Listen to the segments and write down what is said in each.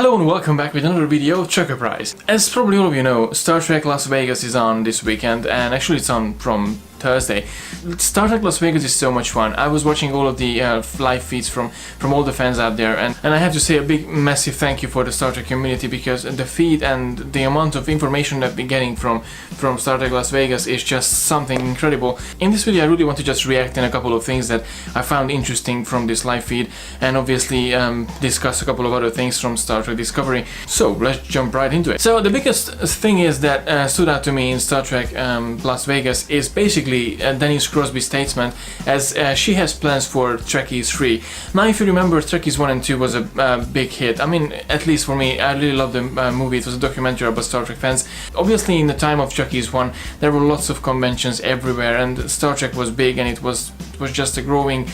Hello and welcome back with another video, TREKKERPRISE. As probably all of you know, Star Trek Las Vegas is on this weekend, and actually it's on from Thursday. Star Trek Las Vegas is so much fun. I was watching all of the live feeds from all the fans out there, and I have to say a big massive thank you for the Star Trek community, because the feed and the amount of information that we're getting from Star Trek Las Vegas is just something incredible. In this video I really want to just react in a couple of things that I found interesting from this live feed, and obviously discuss a couple of other things from Star Trek Discovery. So let's jump right into it. So the biggest thing is that stood out to me in Star Trek Las Vegas is basically Denise Crosby's statement, as she has plans for Trekkies 3. Now, if you remember, Trekkies 1 and 2 was a big hit. I mean, at least for me, I really loved the movie. It was a documentary about Star Trek fans. Obviously, in the time of Trekkies 1, there were lots of conventions everywhere, and Star Trek was big, and it was just a growing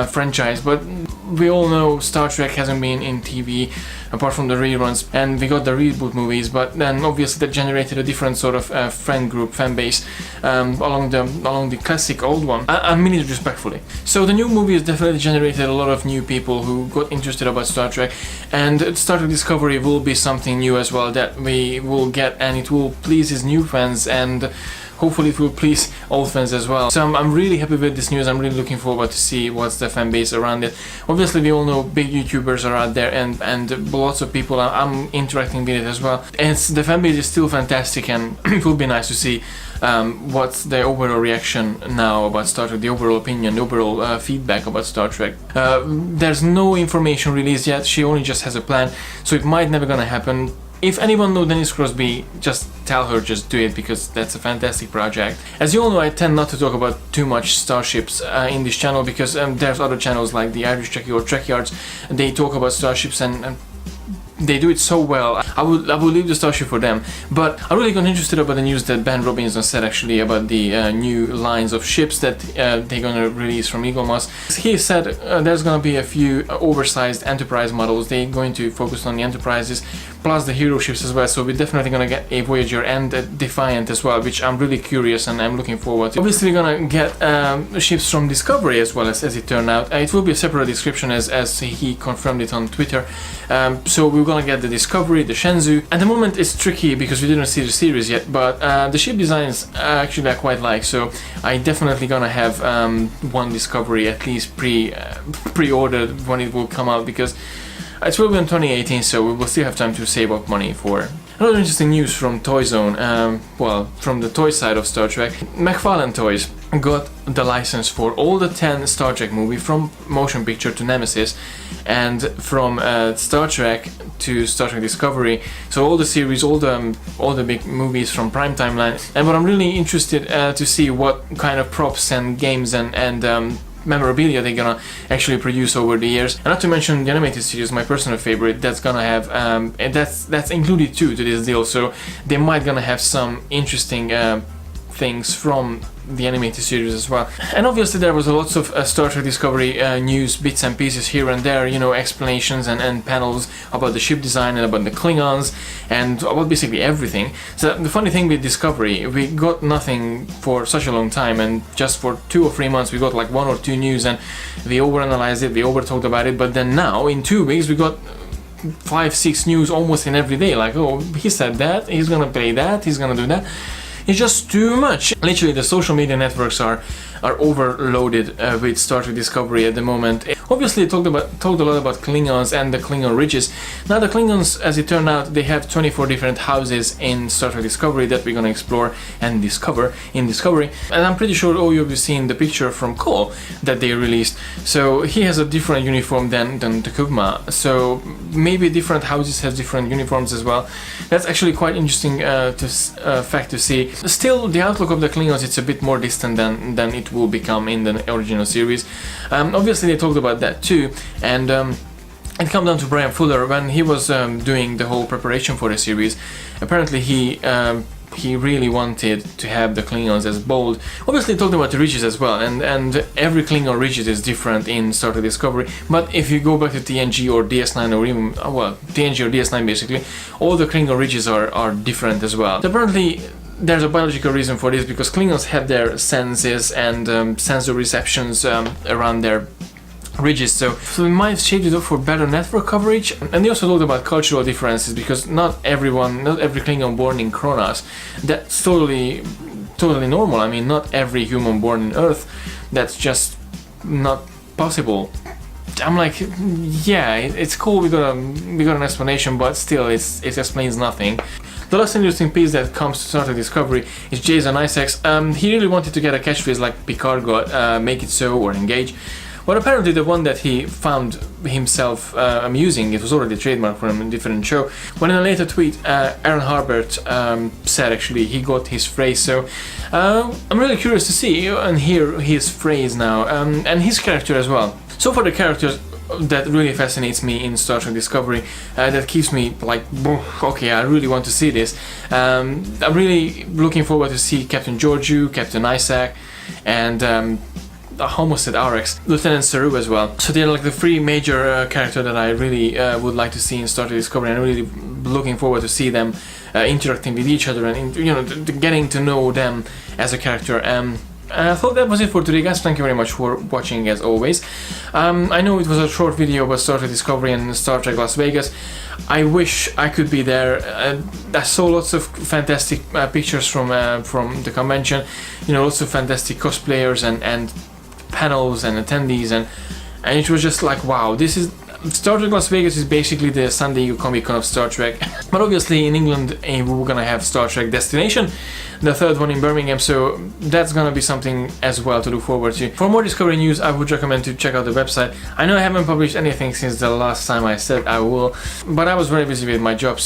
franchise. But we all know Star Trek hasn't been in TV apart from the reruns, and we got the reboot movies, but then obviously that generated a different sort of fan base along the classic old one. I mean it respectfully. So the new movie has definitely generated a lot of new people who got interested about Star Trek, and Star Trek Discovery will be something new as well that we will get, and it will please his new fans, and hopefully it will please old fans as well. So I'm really happy with this news. I'm really looking forward to see what's the fan base around it. Obviously we all know big YouTubers are out there, and lots of people I'm interacting with it as well. And the fan base is still fantastic, and it will be nice to see what's the overall reaction now about Star Trek, the overall opinion, the overall feedback about Star Trek. There's no information released yet. She only just has a plan, so it might never gonna happen. If anyone knows Denise Crosby, just tell her, just do it, because that's a fantastic project. As you all know, I tend not to talk about too much starships in this channel, because there's other channels like the Irish Trekkie or Trek Yards. They talk about starships and they do it so well. I will leave the starship for them. But I really got interested about the news that Ben Robinson said actually about the new lines of ships that they're gonna release from Eagle Moss. He said there's gonna be a few oversized Enterprise models. They're going to focus on the Enterprises plus the hero ships as well. So we're definitely gonna get a Voyager and a Defiant as well, which I'm really curious and I'm looking forward to. Obviously we're gonna get ships from Discovery as well, as it turned out. It will be a separate description as he confirmed it on Twitter. So we're gonna get the Discovery, the Shenzhou. At the moment it's tricky because we didn't see the series yet, but the ship designs actually I quite like, so I definitely gonna have one Discovery at least pre-ordered when it will come out, because it will be in 2018, so we will still have time to save up money for. Another interesting news from Toy Zone, well, from the toy side of Star Trek. McFarlane Toys got the license for all the 10 Star Trek movies, from motion picture to Nemesis, and from Star Trek to Star Trek Discovery. So all the series, all the big movies from Prime Timeline. And what I'm really interested to see what kind of props and games and memorabilia they're gonna actually produce over the years. And not to mention the animated series, my personal favorite, that's gonna have and that's included too to this deal, so they might gonna have some interesting things from the animated series as well. And obviously there was lots of Star Trek Discovery news, bits and pieces here and there, you know, explanations and panels about the ship design and about the Klingons and about basically everything. So the funny thing with Discovery, we got nothing for such a long time, and just for 2 or 3 months we got like 1 or 2 news, and we overanalyzed it, we over talked about it. But then now in 2 weeks we got 5-6 news almost in every day, like, oh, he said that, he's gonna play that, he's gonna do that. It's just too much. Literally the social media networks are overloaded with Star Trek Discovery at the moment. Obviously talked a lot about Klingons and the Klingon ridges. Now the Klingons, as it turned out, they have 24 different houses in Star Trek Discovery that we're gonna explore and discover in Discovery. And I'm pretty sure all of you have seen the picture from Cole that they released. So he has a different uniform than Takuma. So maybe different houses have different uniforms as well. That's actually quite interesting fact to see. Still, the outlook of the Klingons, it's a bit more distant than it will become in the original series. Obviously they talked about that too, and it came down to Brian Fuller when he was doing the whole preparation for the series. Apparently he really wanted to have the Klingons as bold. Obviously talked about the ridges as well, and every Klingon ridge is different in Star Trek Discovery. But if you go back to TNG or DS9, or even well, TNG or DS9 basically, all the Klingon ridges are different as well. Apparently there's a biological reason for this, because Klingons have their senses and sensor receptions around their ridges, so we might have shaped it up for better network coverage. And they also talked about cultural differences, because not every Klingon born in Kronos, that's totally normal. I mean, not every human born in Earth, that's just not possible. I'm like, yeah, it's cool, we got an explanation, but still it explains nothing. The last interesting piece that comes to Star Trek Discovery is Jason Isaacs. He really wanted to get a catchphrase like Picard got, make it so or engage. But apparently the one that he found himself amusing, it was already trademarked from a different show. When in a later tweet, Aaron Harbert said actually he got his phrase. So I'm really curious to see and hear his phrase now, and his character as well. So for the characters that really fascinates me in Star Trek Discovery, that keeps me like, okay, I really want to see this. I'm really looking forward to see Captain Georgiou, Captain Isaac, and I almost said RX, Lieutenant Saru as well. So they're like the three major characters that I really would like to see in Star Trek Discovery, and I'm really looking forward to see them interacting with each other and getting to know them as a character. I thought that was it for today, guys. Thank you very much for watching, as always. I know it was a short video about Star Trek Discovery and Star Trek Las Vegas. I wish I could be there. I saw lots of fantastic pictures from the convention. Lots of fantastic cosplayers and panels and attendees, and it was just like, wow, this is Star Trek Las Vegas is basically the San Diego Comic Con of Star Trek. But obviously in England we're gonna have Star Trek Destination, the third one in Birmingham, so that's gonna be something as well to look forward to. For more Discovery news, I would recommend to check out the website. I know I haven't published anything since the last time I said I will, but I was very busy with my job,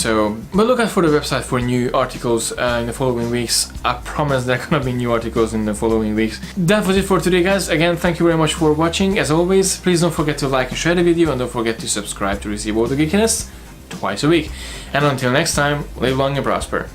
but look out for the website for new articles in the following weeks. I promise there are gonna be new articles in the following weeks. That was it for today, guys. Again, thank you very much for watching. As always, please don't forget to like and share the video, and don't forget to subscribe to receive all the geekiness twice a week. And until next time, live long and prosper.